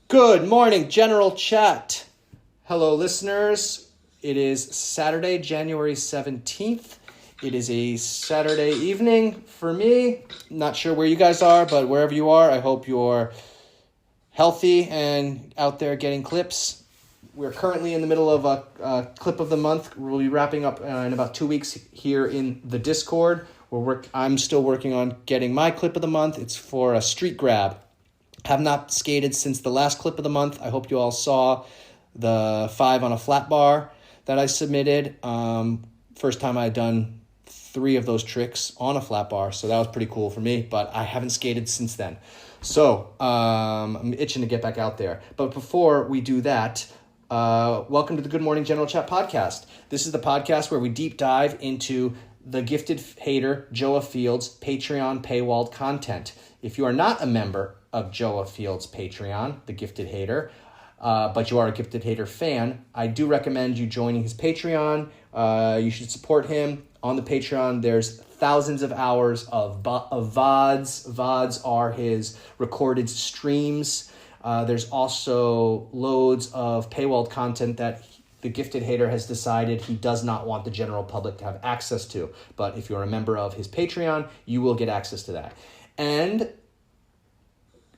Good morning, General Chat. Hello, listeners. It is Saturday, January 17th. It is a Saturday evening for me. Not sure where you guys are, but wherever you are, I hope you're healthy and out there getting clips. We're currently in the middle of a clip of the month. We'll be wrapping up in about 2 weeks here in the Discord. I'm still working on getting my clip of the month. It's for a street grab. Have not skated since the last clip of the month. I hope you all saw the 5 on a flat bar that I submitted. First time I had done 3 of those tricks on a flat bar, so that was pretty cool for me, but I haven't skated since then. So I'm itching to get back out there. But before we do that, welcome to the Good Morning General Chat podcast. This is the podcast where we deep dive into the gifted hater Joa Fields' Patreon paywalled content. If you are not a member of Joa Fields' Patreon, the gifted hater, but you are a gifted hater fan, I do recommend you joining his Patreon. You should support him on the Patreon. There's thousands of hours of VODs. VODs are his recorded streams. There's also loads of paywalled content that the gifted hater has decided he does not want the general public to have access to. But if you're a member of his Patreon, you will get access to that. And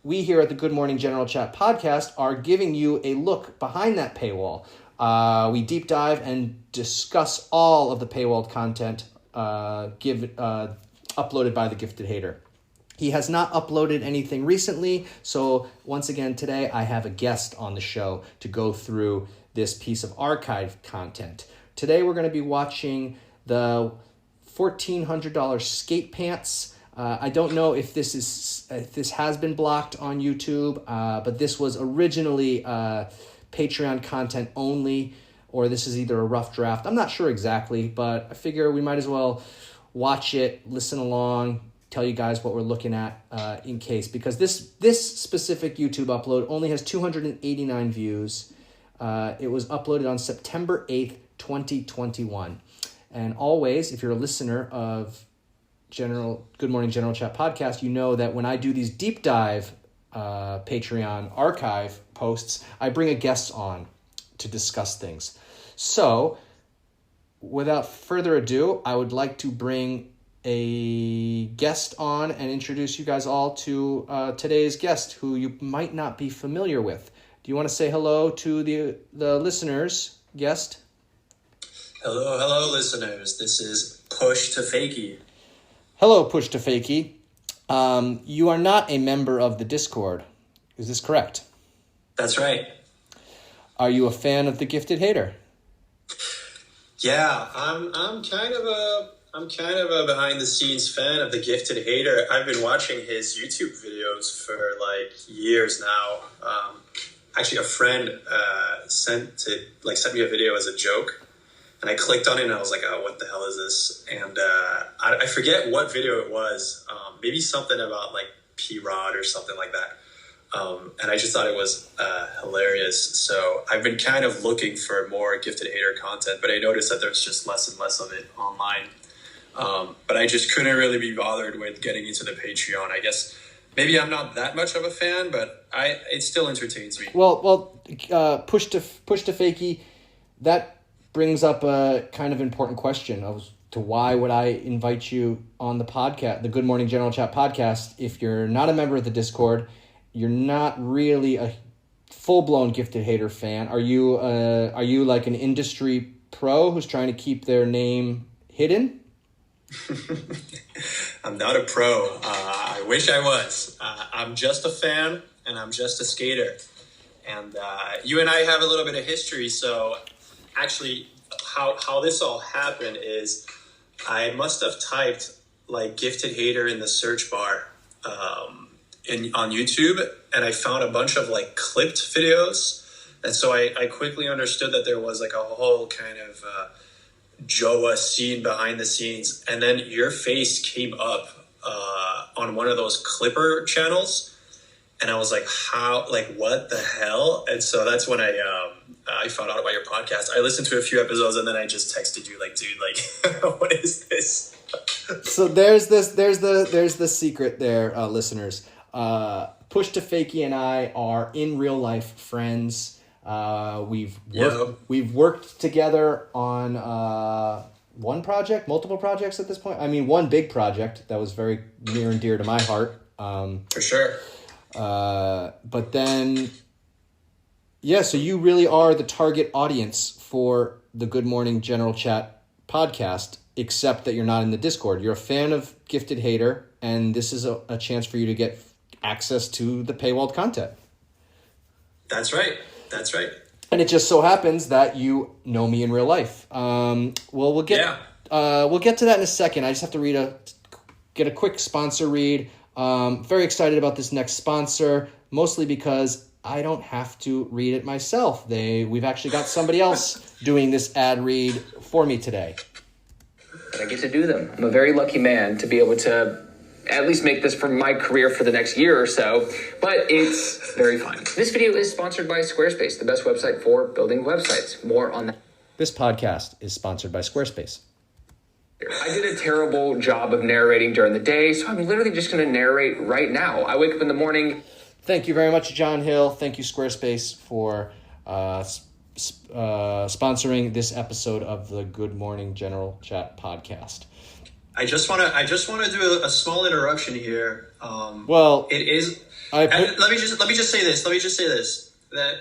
we here at the Good Morning General Chat podcast are giving you a look behind that paywall. We deep dive and discuss all of the paywalled content uploaded by the gifted hater. He has not uploaded anything recently, so once again today I have a guest on the show to go through this piece of archive content. Today we're going to be watching the $1,400 skate pants. I don't know if this has been blocked on YouTube, but this was originally Patreon content only, or this is either a rough draft. I'm not sure exactly, but I figure we might as well watch it, listen along, tell you guys what we're looking at in case, because this specific YouTube upload only has 289 views. It was uploaded on September 8th, 2021. And always, if you're a listener of Good Morning General Chat podcast, you know that when I do these deep dive Patreon archive posts, I bring a guest on to discuss things. So, without further ado, I would like to bring a guest on and introduce you guys all to today's guest, who you might not be familiar with. Do you want to say hello to the listeners, guest? Hello, listeners. This is Push to Fakie. Hello, Push to Fakie. You are not a member of the Discord. Is this correct? That's right. Are you a fan of the gifted hater? Yeah, I'm kind of a behind the scenes fan of the gifted hater. I've been watching his YouTube videos for like years now. Actually, a friend sent me a video as a joke. And I clicked on it and I was like, oh, what the hell is this? And I forget what video it was. Maybe something about like P-Rod or something like that. And I just thought it was hilarious. So I've been kind of looking for more gifted hater content, but I noticed that there's just less and less of it online. But I just couldn't really be bothered with getting into the Patreon. I guess maybe I'm not that much of a fan, but it still entertains me. Well, push to Fakie, that brings up a kind of important question as to why would I invite you on the podcast, the Good Morning General Chat podcast, if you're not a member of the Discord, you're not really a full-blown gifted hater fan. Are you like an industry pro who's trying to keep their name hidden? I'm not a pro. I wish I was. I'm just a fan and I'm just a skater. And you and I have a little bit of history, so actually, how this all happened is I must have typed like gifted hater in the search bar on YouTube, and I found a bunch of like clipped videos. And so I quickly understood that there was like a whole kind of Joa scene behind the scenes. And then your face came up on one of those Clipper channels. And I was like, what the hell? And so that's when I found out about your podcast. I listened to a few episodes and then I just texted you like, dude, like, what is this? So there's the secret there, listeners. Push to Fakie and I are in real life friends. We've worked together on one project, multiple projects at this point. I mean, one big project that was very near and dear to my heart. For sure. But then, yeah, so you really are the target audience for the Good Morning General Chat podcast, except that you're not in the Discord. You're a fan of Gifted Hater, and this is a chance for you to get access to the paywalled content. That's right. And it just so happens that you know me in real life. We'll get to that in a second. I just have to get a quick sponsor read. Very excited about this next sponsor, mostly because I don't have to read it myself. We've actually got somebody else doing this ad read for me today. And I get to do them. I'm a very lucky man to be able to at least make this for my career for the next year or so, but it's very fun. This video is sponsored by Squarespace, the best website for building websites. More on that. This podcast is sponsored by Squarespace. I did a terrible job of narrating during the day, so I'm literally just going to narrate right now. I wake up in the morning. Thank you very much, John Hill. Thank you, Squarespace, for sponsoring this episode of the Good Morning General Chat podcast. I just want to do a small interruption here. It is. Let me just say this. That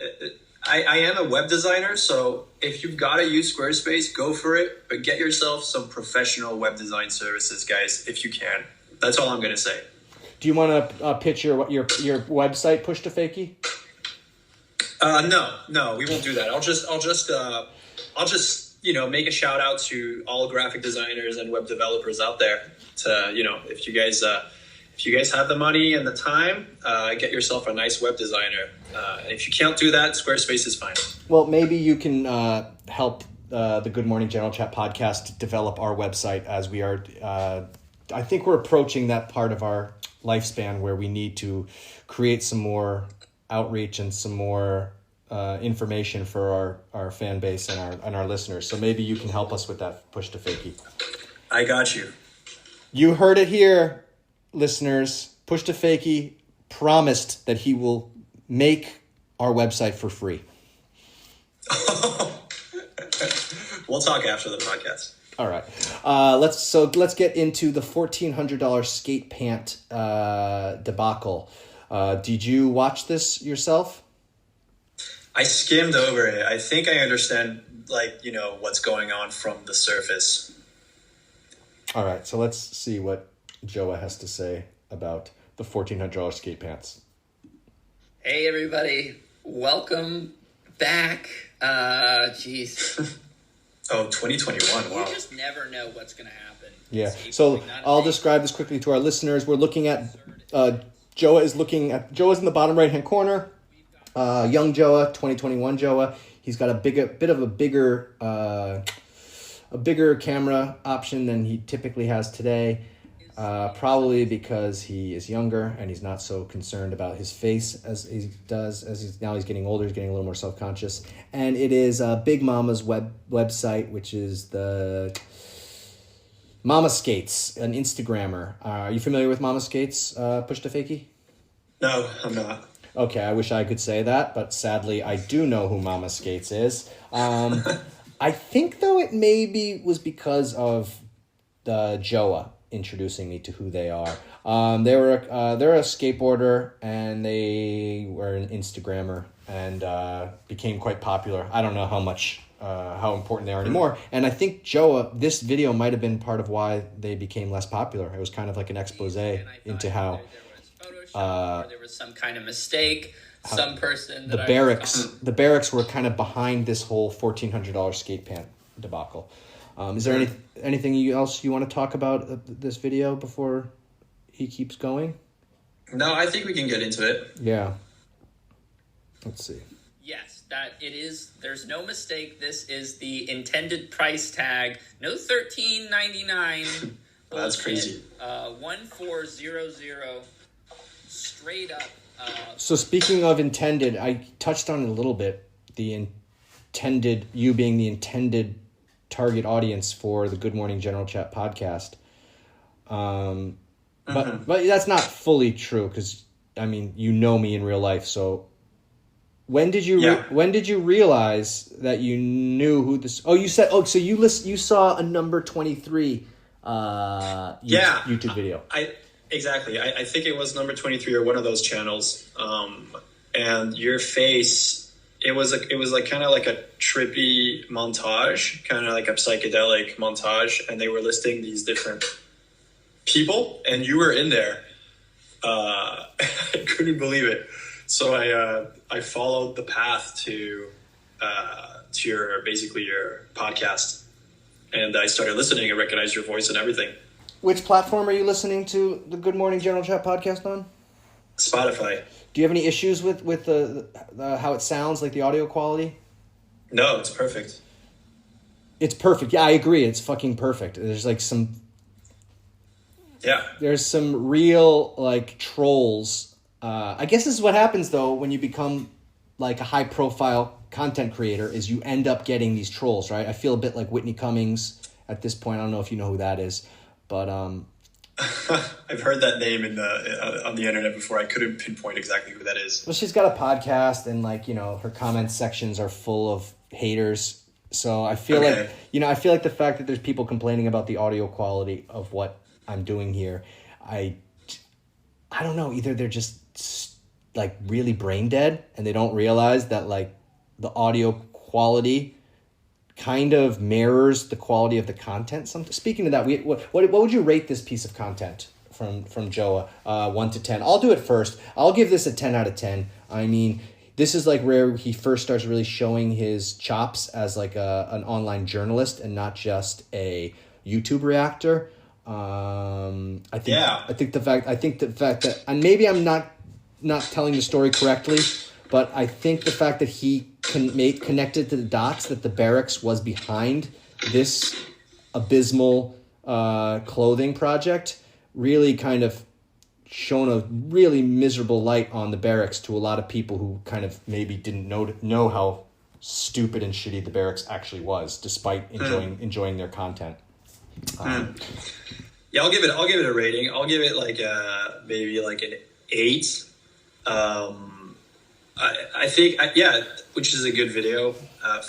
I am a web designer, so if you've got to use Squarespace, go for it. But get yourself some professional web design services, guys, if you can. That's all I'm going to say. Do you want to pitch your website, Push to Fakie? No, we won't do that. I'll just make a shout out to all graphic designers and web developers out there to, if you guys have the money and the time, get yourself a nice web designer. If you can't do that, Squarespace is fine. Well, maybe you can help the Good Morning General Chat podcast develop our website, as we are, I think we're approaching that part of our lifespan where we need to create some more outreach and some more information for our fan base and our listeners. So maybe you can help us with that, Push to Fakie. I got you. You heard it here, listeners. Push to Fakie promised that he will make our website for free. We'll talk after the podcast. All right. Let's get into the $1,400 skate pant debacle. Did you watch this yourself? I skimmed over it. I think I understand, what's going on from the surface. All right. So let's see what Joa has to say about the $1,400 skate pants. Hey, everybody. Welcome back. Jeez. Oh, 2021. Wow. You just never know what's going to happen. Yeah. So I'll describe this quickly to our listeners. We're looking at Joa's in the bottom right-hand corner. Young Joa, 2021 Joa. He's got a bigger camera option than he typically has today. Probably because he is younger and he's not so concerned about his face as he does now he's getting older. He's getting a little more self-conscious. And it is Big Mama's website, which is the Mama Skates, an Instagrammer. Are you familiar with Mama Skates, Push to Fakie? No, I'm not. Okay, I wish I could say that, but sadly I do know who Mama Skates is. I think, though, it maybe was because of the Joa introducing me to who they are. They're a skateboarder, and they were an Instagrammer and became quite popular. I don't know how important they are anymore. And I think Joa, this video might have been part of why they became less popular. It was kind of like an expose into how there was some kind of mistake. Some person that the barracks were kind of behind this whole $1,400 skate pant debacle. Is there anything else you want to talk about this video before he keeps going? No, I think we can get into it. Yeah. Let's see. Yes, that it is. There's no mistake. This is the intended price tag. No $13.99. That's crazy. 1400. Straight up. So speaking of intended, I touched on it a little bit. You being the intended target audience for the Good Morning General Chat podcast. But that's not fully true, because I mean, you know me in real life, so when did you Yeah. when did you realize that you knew who this? Oh, you said so you saw a number 23 Yeah. YouTube video. Exactly. I think it was number 23 or one of those channels. And your face, it was like kind of like a trippy montage, kind of like a psychedelic montage, and they were listing these different people, and you were in there. I couldn't believe it. So I followed the path to your podcast, and I started listening and recognized your voice and everything. Which platform are you listening to the Good Morning General Chat podcast on? Spotify. Do you have any issues with the how it sounds, like the audio quality? No, it's perfect. It's perfect. Yeah, I agree. It's fucking perfect. There's like there's some real like trolls. I guess this is what happens though when you become like a high profile content creator is you end up getting these trolls, right? I feel a bit like Whitney Cummings at this point. I don't know if you know who that is, but I've heard that name on the internet before. I couldn't pinpoint exactly who that is. Well, she's got a podcast, and like her comment sections are full of haters. So I feel like I feel like the fact that there's people complaining about the audio quality of what I'm doing here, I don't know. Either they're just like really brain dead, and they don't realize that like the audio quality kind of mirrors the quality of the content. Speaking of that, what would you rate this piece of content from Joa, 1 to 10? I'll do it first. I'll give this a 10 out of 10. I mean, this is like where he first starts really showing his chops as like an online journalist and not just a YouTube reactor. I think the fact that, and maybe I'm not telling the story correctly, but I think the fact that he connected to the dots that the barracks was behind this abysmal clothing project really kind of shone a really miserable light on the barracks to a lot of people who kind of maybe didn't know how stupid and shitty the barracks actually was, despite enjoying their content. Yeah, I'll give it a rating. I'll give it like maybe like an 8. I think, which is a good video.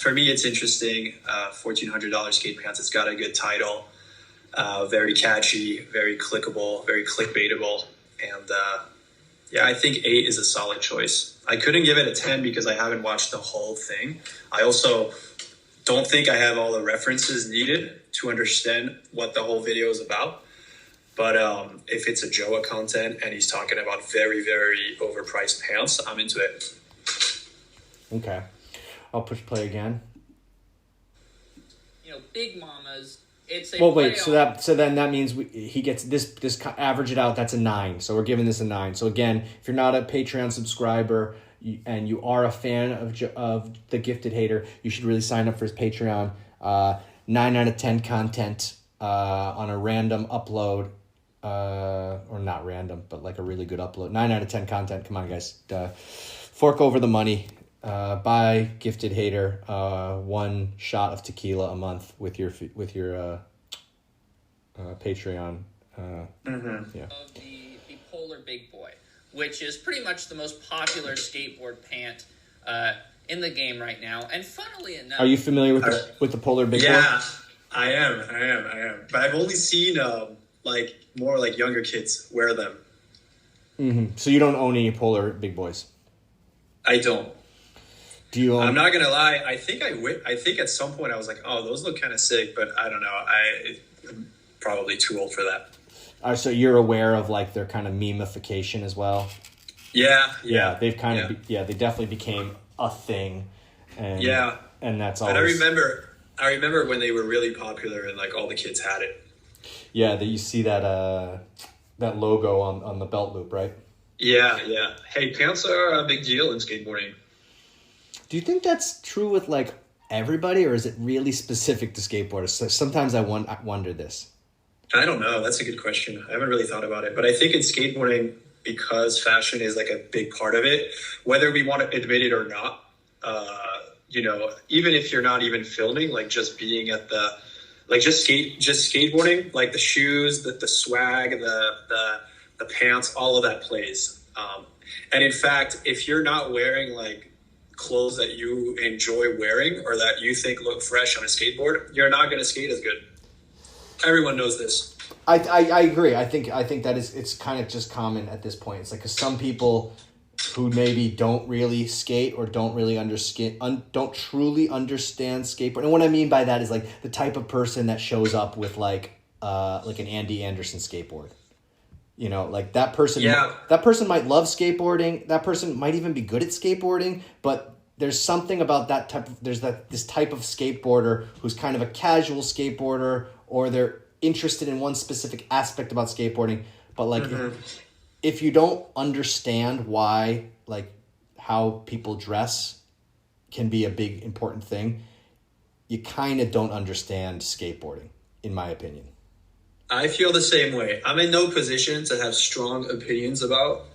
For me, it's interesting. $1,400 skate pants. It's got a good title. Very catchy, very clickable, very clickbaitable. And I think 8 is a solid choice. I couldn't give it a 10 because I haven't watched the whole thing. I also don't think I have all the references needed to understand what the whole video is about. But if it's a Joa content and he's talking about very, very overpriced pants, I'm into it. Okay. I'll push play again. Big Mamas. It's a well, wait. So then that means he gets this. Average it out. That's a 9. So we're giving this a 9. So again, if you're not a Patreon subscriber and you are a fan of the Gifted Hater, you should really sign up for his Patreon. 9 out of 10 content on a random upload, or not random, but like a really good upload. 9 out of 10 content. Come on, guys. Fork over the money. Buy Gifted Hater 1 shot of tequila a month with your Patreon. Yeah. Of the Polar Big Boy, which is pretty much the most popular skateboard pant in the game right now. And funnily enough, are you familiar with the Polar Big Boy? Yeah, I am. But I've only seen like more like younger kids wear them. Mm-hmm. So you don't own any Polar Big Boys? I don't. Do you own? I'm not gonna lie. I think at some point I was like, "Oh, those look kind of sick," but I don't know. I'm probably too old for that. So you're aware of like their kind of memification as well? Yeah. They've kind of they definitely became a thing. And that's all. And I remember when they were really popular and like all the kids had it. Yeah, that you see that logo on the belt loop, right? Yeah. Hey, pants are a big deal in skateboarding. Do you think that's true with like everybody, or is it really specific to skateboarders? So sometimes I wonder this. I don't know. That's a good question. I haven't really thought about it, but I think in skateboarding, because fashion is like a big part of it, whether we want to admit it or not, even if you're not even filming, like just being at the, like just skateboarding, like the shoes, the swag, the pants, all of that plays. And in fact, if you're not wearing like clothes that you enjoy wearing or that you think look fresh on a skateboard, you're not going to skate as good. Everyone knows this. I agree. I think that it's kind of just common at this point. It's like, because some people who maybe don't really skate or don't really don't truly understand skateboard. And what I mean by that is like the type of person that shows up with like an Andy Anderson skateboard. You know, like that person. Yeah. That person might love skateboarding. That person might even be good at skateboarding, but there's something about that type of this type of skateboarder who's kind of a casual skateboarder, or they're interested in one specific aspect about skateboarding, but like if you don't understand why, like how people dress can be a big important thing, you kind of don't understand skateboarding, in my opinion. I feel the same way. I'm in no position to have strong opinions about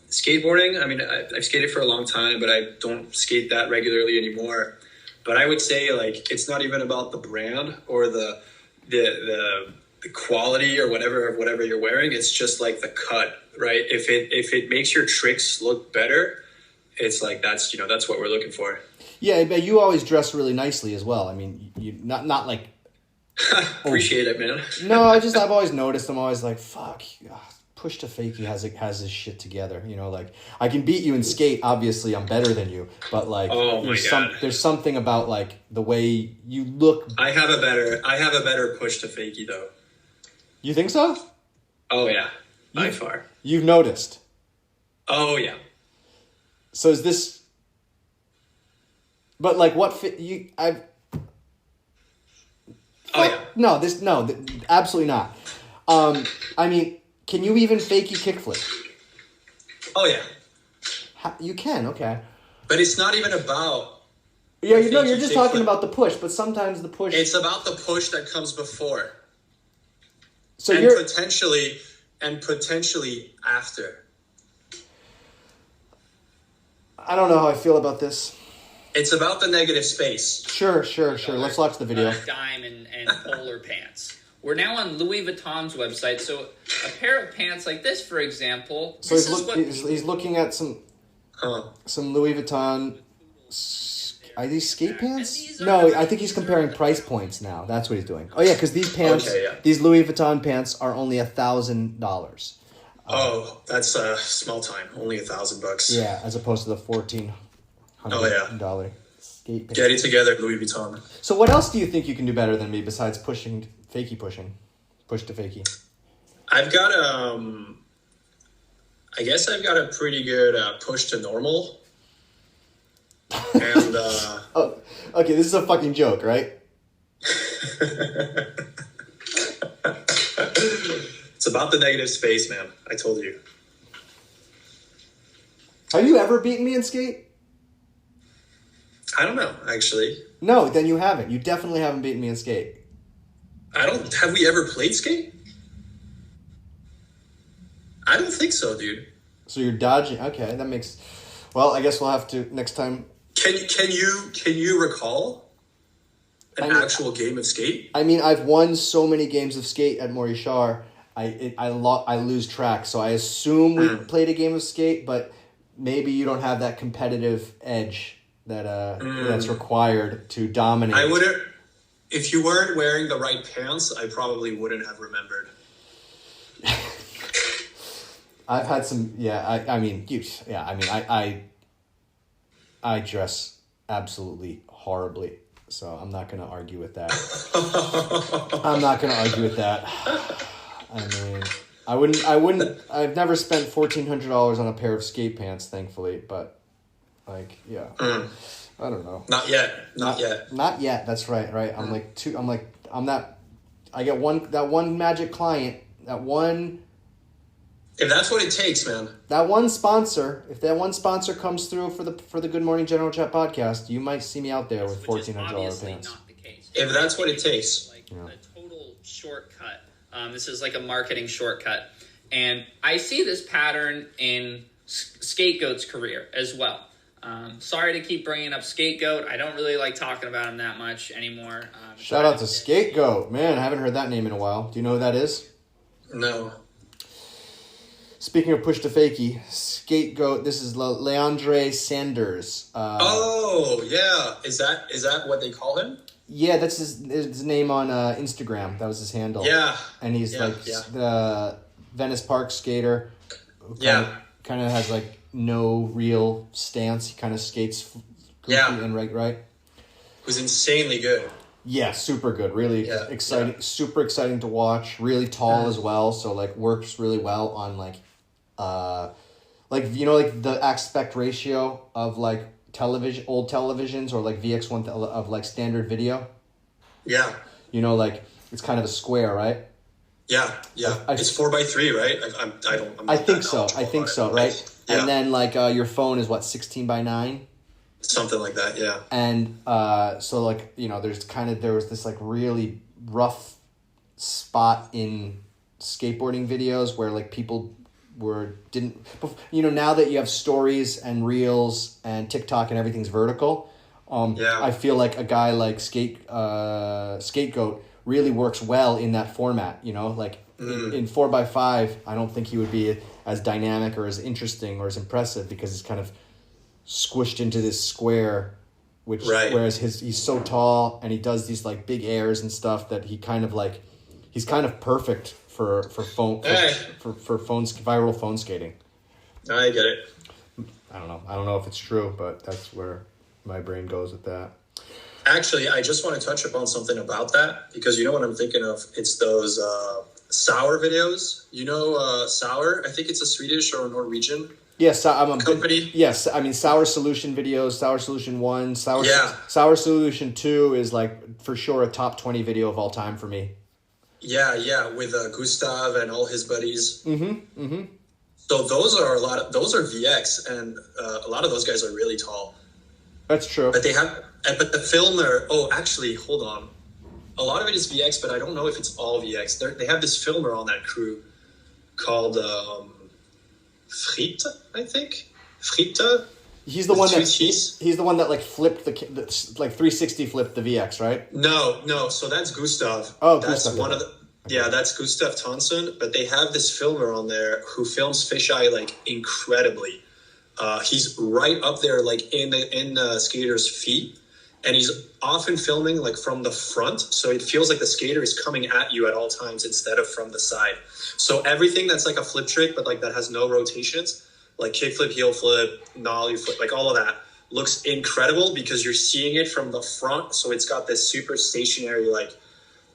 skateboarding. I mean, I've skated for a long time, but I don't skate that regularly anymore. But I would say like it's not even about the brand or the quality or whatever you're wearing. It's just like the cut, right? If it makes your tricks look better, it's like that's what we're looking for. Yeah, but you always dress really nicely as well. I mean, you not like appreciate it, man. No, I've always noticed. I'm always like, fuck. Push to fakie has his shit together. You know, like I can beat you in skate. Obviously, I'm better than you. But like, there's something about like the way you look. I have a better push to fakie though. You think so? Oh yeah, by far. You've noticed. Oh yeah. So is this? But like, what fit you? I've. Oh yeah. No, absolutely not. I mean, can you even fakie kickflip? Oh yeah. You can, okay. But it's not even about. Yeah, you're just talking about the push, but sometimes the push. It's about the push that comes before. So and you're potentially after. I don't know how I feel about this. It's about the negative space. Sure. Let's watch the video. Dime and polar pants. We're now on Louis Vuitton's website, so a pair of pants like this, for example. So he's looking at some Louis Vuitton. Are these skate pants? No, I think he's comparing price points now. That's what he's doing. Oh yeah, because these pants, these Louis Vuitton pants, are only $1,000. Oh, that's small time. Only $1,000. Yeah, as opposed to the $1,400 skate pants. Get it together, Louis Vuitton. So what else do you think you can do better than me besides push to fakie? I've got I guess I've got a pretty good push to normal. And oh, okay, this is a fucking joke, right? It's about the negative space, man. I told you. Have you ever beaten me in skate? I don't know, actually. No, then you haven't. You definitely haven't beaten me in skate. Have we ever played skate? I don't think so, dude. So you're dodging. Okay, that makes. Well, I guess we'll have to next time. Can you recall an actual game of skate? I mean, I've won so many games of skate at Morishar. I lose track. So I assume we played a game of skate, but maybe you don't have that competitive edge that that's required to dominate. I wouldn't. If you weren't wearing the right pants, I probably wouldn't have remembered. I've had some. Yeah, I dress absolutely horribly, so I'm not going to argue with that. I mean, I wouldn't. I've never spent $1,400 on a pair of skate pants, thankfully. But like, yeah, I don't know. Not yet. Not yet. That's right. Right. I'm that. I get one magic client. If that's what it takes, man. That one sponsor. If that one sponsor comes through for the Good Morning General Chat podcast, you might see me out there with $1,400 pants. Not the case. If that's what it takes. Like a total shortcut. This is like a marketing shortcut. And I see this pattern in Scapegoat's career as well. Sorry to keep bringing up Scapegoat. I don't really like talking about him that much anymore. Shout out to Scapegoat. Man, I haven't heard that name in a while. Do you know who that is? No. Speaking of push to fakie, scapegoat. This is Leandre Sanders. Oh yeah, is that what they call him? Yeah, that's his name on Instagram. That was his handle. Yeah, and he's the Venice Park skater. Who kind of has like no real stance. He kind of skates goofy and right. Who's insanely good. Yeah, super good. Really exciting. Yeah. Super exciting to watch. Really tall as well. So like works really well on like the aspect ratio of like television, old televisions, or like VX1 of like standard video. Yeah. Like it's kind of a square, right? Yeah. It's 4x3, right? I think so, right? Yeah. And then like your phone is what, 16:9? Something like that, yeah. And so like, there was this like really rough spot in skateboarding videos where like people now that you have stories and reels and TikTok and everything's vertical, I feel like a guy like Scapegoat really works well in that format, like in 4x5, I don't think he would be as dynamic or as interesting or as impressive because he's kind of squished into this square, whereas he's so tall and he does these like big airs and stuff that he's kind of perfect for viral phone skating. I get it. I don't know if it's true, but that's where my brain goes with that. Actually, I just want to touch upon something about that because you know what I'm thinking of? It's those Sour videos. Sour? I think it's a Swedish or a Norwegian company. Yes, I mean Sour Solution videos, Sour Solution 1, Sour Solution 2 is like for sure a top 20 video of all time for me. Yeah, with Gustav and all his buddies. Mm-hmm. So those are VX, and a lot of those guys are really tall. That's true. But the filmer. Oh, actually, hold on. A lot of it is VX, but I don't know if it's all VX. They have this filmer on that crew called Fritte, I think. Fritte. He's the one that like flipped the 360 flipped the VX, right? No. So that's Gustav. Oh, that's Gustav. One of the. Yeah, that's Gustav Tonsson. But they have this filmer on there who films fisheye like incredibly. He's right up there, like in the skater's feet, and he's often filming like from the front, so it feels like the skater is coming at you at all times instead of from the side. So everything that's like a flip trick, but like that has no rotations, like kick flip, heel flip, nollie flip, like all of that looks incredible because you're seeing it from the front. So it's got this super stationary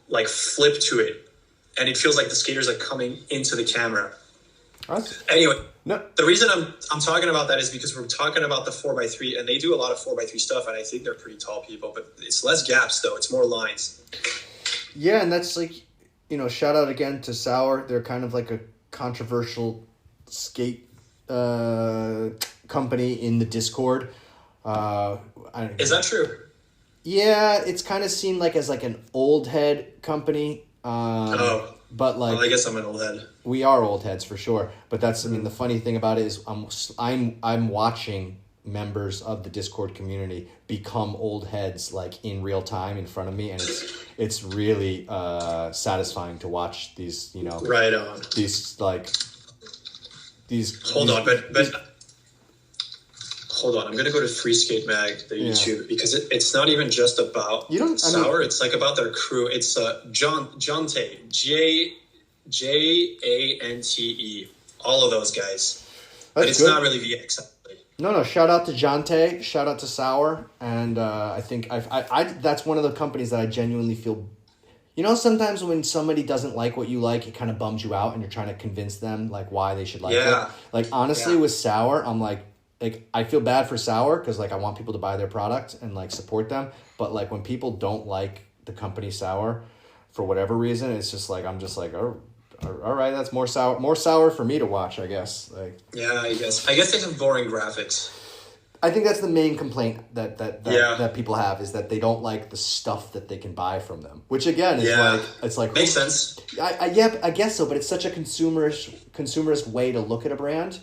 like flip to it, and it feels like the skaters are coming into the camera. Anyway, the reason I'm talking about that is because we're talking about the 4x3, and they do a lot of 4x3 stuff, and I think they're pretty tall people, but it's less gaps though. It's more lines. Yeah, and that's like, shout out again to Sour. They're kind of like a controversial skate company in the Discord. Is that true? Yeah, it's kind of seen like as like an old head company. But like, well, I guess I'm an old head. We are old heads for sure. But that's, the funny thing about it is I'm watching members of the Discord community become old heads like in real time in front of me, and it's really satisfying to watch these. Right on. These. Hold on, but. Hold on, I'm going to go to Free Skate Mag, the YouTube, because it's not even just about Sour. It's like about their crew. It's Jante, Jante, all of those guys. But it's not really VX. No, shout out to Jante, shout out to Sour, and I think I that's one of the companies that I genuinely feel. Sometimes when somebody doesn't like what you like, it kind of bums you out, and you're trying to convince them like why they should like it. Like honestly, with Sour, I'm like I feel bad for Sour because like I want people to buy their product and like support them, but like when people don't like the company Sour for whatever reason, it's just like I'm just like, oh, all right, that's more sour for me to watch, I guess. Like, yeah, I guess they have boring graphics. I think that's the main complaint that people have is that they don't like the stuff that they can buy from them, which again is like makes sense. I guess so, but it's such a consumerist way to look at a brand.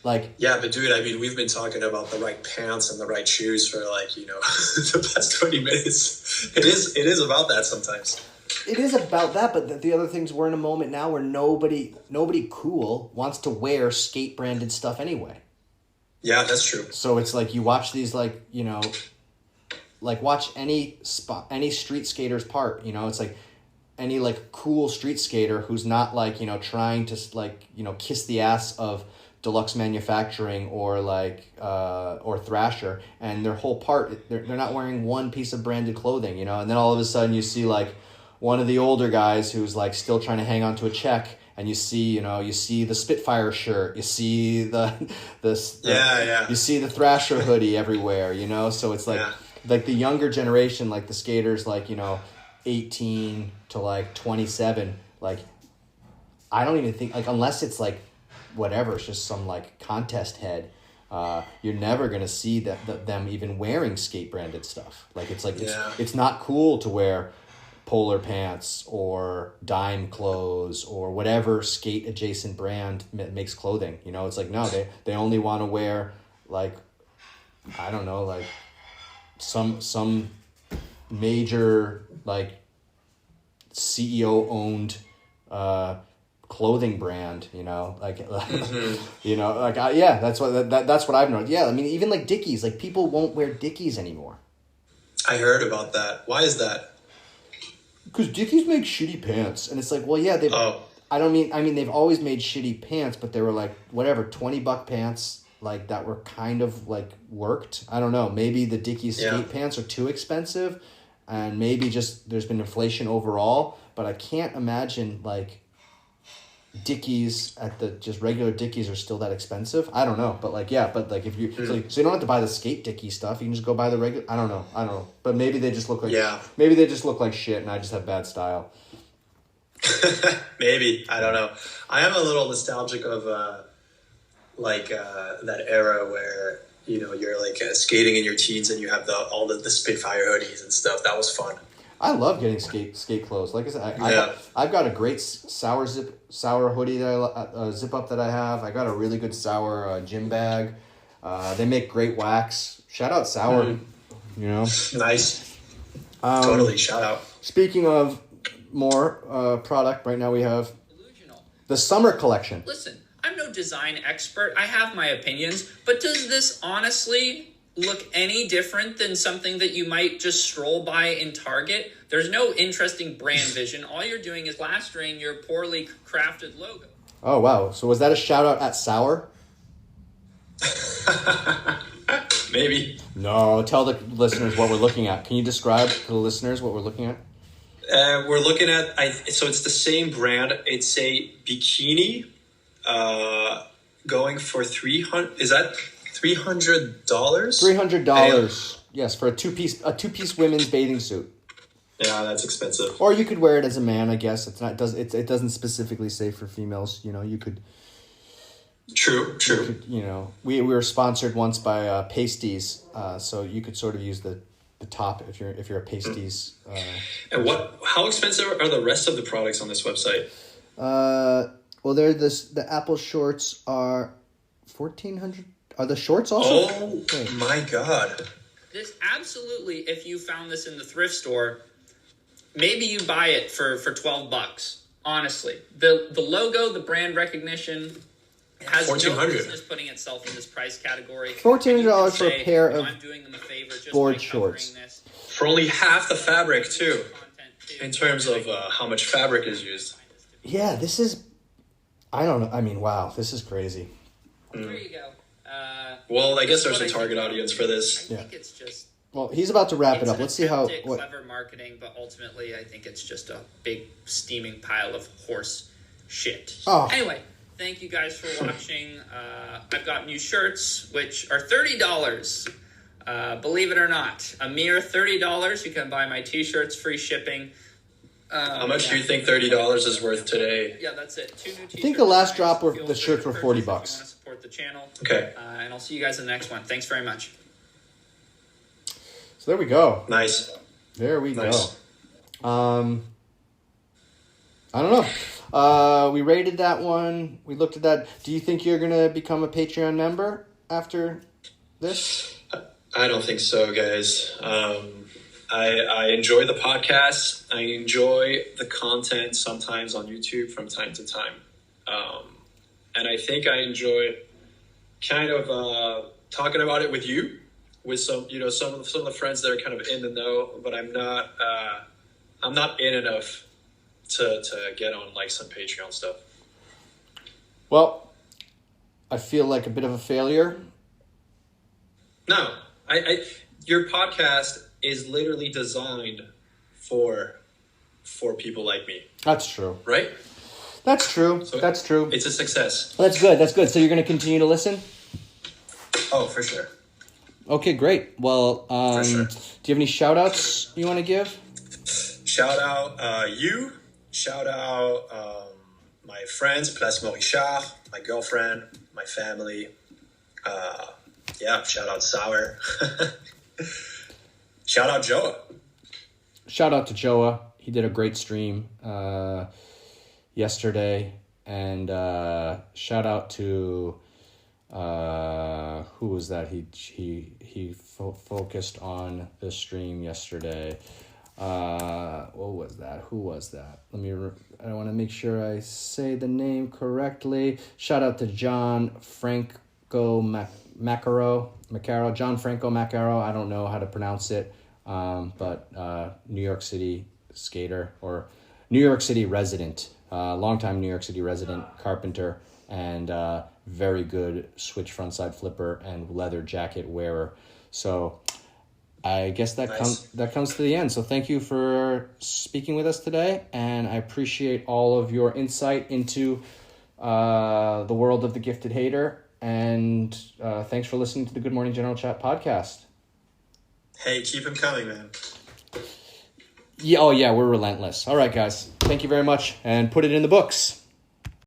Like, yeah, but dude, I mean, we've been talking about the right pants and the right shoes for the past 20 minutes. It is about that sometimes. it is about that, but the other things, we're in a moment now where nobody cool wants to wear skate branded stuff anyway. Yeah, that's true. So it's like you watch these, like, you know, like watch any street skater's part, you know, it's like any like cool street skater who's not like, you know, trying to like, you know, kiss the ass of Deluxe Manufacturing or like or Thrasher, and their whole part, they're not wearing one piece of branded clothing, you know, and then all of a sudden you see like one of the older guys who's like still trying to hang on to a check, and you see the Spitfire shirt, you see you see the Thrasher hoodie everywhere, you know, so it's like like the younger generation, like the skaters, like, you know, 18 to like 27, like I don't even think, like, unless it's like whatever, it's just some like contest head, you're never gonna see them even wearing skate branded stuff. Like it's like it's not cool to wear polar pants or dime clothes or whatever skate adjacent brand makes clothing, you know. It's like, no, they only want to wear like, I don't know, like some major like CEO owned clothing brand, you know, like you know, like that's what I've noticed. Yeah, I mean, even like Dickies, like people won't wear Dickies anymore. I heard about that. Why is that? Because Dickies make shitty pants, and it's like, well, yeah, I mean they've always made shitty pants, but they were like whatever $20 pants, like that were kind of like worked. I don't know, maybe the Dickies skate pants are too expensive, and maybe just there's been inflation overall. But I can't imagine like Dickies at the just regular Dickies are still that expensive. I don't know, but like if you so you don't have to buy the skate Dickie stuff. You can just go buy the regular. I don't know. But maybe they just look like shit, and I just have bad style. Maybe, I don't know. I am a little nostalgic of that era where, you know, you're like skating in your teens and you have all the Spitfire hoodies and stuff. That was fun. I love getting skate clothes. Like I said, I've got a great sour hoodie that zip up that I have. I got a really good sour gym bag. They make great wax. Shout out Sour. You know, nice. Totally, shout out. Speaking of more product, right now we have the summer collection. Listen, I'm no design expert. I have my opinions, but does this honestly look any different than something that you might just stroll by in Target? There's no interesting brand vision. All you're doing is plastering your poorly crafted logo. Oh, wow. So was that a shout out at Sour? Maybe. No, tell the listeners what we're looking at. Can you describe to the listeners what we're looking at? We're looking at, so it's the same brand. It's a bikini going for $300. Is that $300? $300. Yes, for a two-piece women's bathing suit. Yeah, that's expensive. Or you could wear it as a man, I guess. It doesn't specifically say for females. You know, you could. True. You could, you know, we were sponsored once by Pasties, so you could sort of use the top if you're a Pasties. And how expensive are the rest of the products on this website? Well, the Apple shorts are $1,400. Are the shorts also? Oh my God! This absolutely. If you found this in the thrift store, maybe you buy it for $12. Honestly, the logo, the brand recognition, it has no business putting itself in this price category. $1,400 for a pair of I'm doing them a favor just board by shorts. this. For only half the fabric too, in terms of how much fabric is used. Yeah, this is. I don't know. I mean, wow, this is crazy. There you go. Well, I guess there's a target audience for this. I think it's just. Well, he's about to wrap it up. Let's see how. Clever marketing, but ultimately, I think it's just a big steaming pile of horse shit. Oh. Anyway, thank you guys for watching. I've got new shirts, which are $30. Believe it or not, a mere $30. You can buy my t-shirts, free shipping. How much do you think $30 is worth today? Yeah, that's it. 2 new t-shirts. I think the last drop the shirts were $40. If you want to support the channel. Okay. And I'll see you guys in the next one. Thanks very much. So there we go. Nice. There we go. I don't know. We rated that one. We looked at that. Do you think you're going to become a Patreon member after this? I don't think so, guys. I enjoy the podcast. I enjoy the content sometimes on YouTube from time to time. And I think I enjoy kind of talking about it with you, with some of the friends that are kind of in the know, but I'm not in enough to get on like some Patreon stuff. Well, I feel like a bit of a failure. No, your podcast is literally designed for people like me. That's true. Right? That's true. So That's true. It's a success. That's good. That's good. So you're going to continue to listen? Oh, for sure. Okay, great. Well, For sure. do you have any shout-outs you want to give? Shout out you. Shout out my friends, Place Morichard, my girlfriend, my family. Shout out Sour. Shout out Joa. Shout out to Joa. He did a great stream yesterday. And shout out to who was that? He focused on the stream yesterday. What was that? Who was that? I want to make sure I say the name correctly. Shout out to John Franco Macaro. John Franco Macaro. I don't know how to pronounce it. But New York City skater or New York City resident, longtime New York City resident carpenter, and very good switch frontside flipper and leather jacket wearer. So I guess that comes to the end. So thank you for speaking with us today, and I appreciate all of your insight into the world of the gifted hater. And thanks for listening to the Good Morning General Chat podcast. Hey, keep him coming, man. Yeah, we're relentless. All right, guys. Thank you very much, and put it in the books.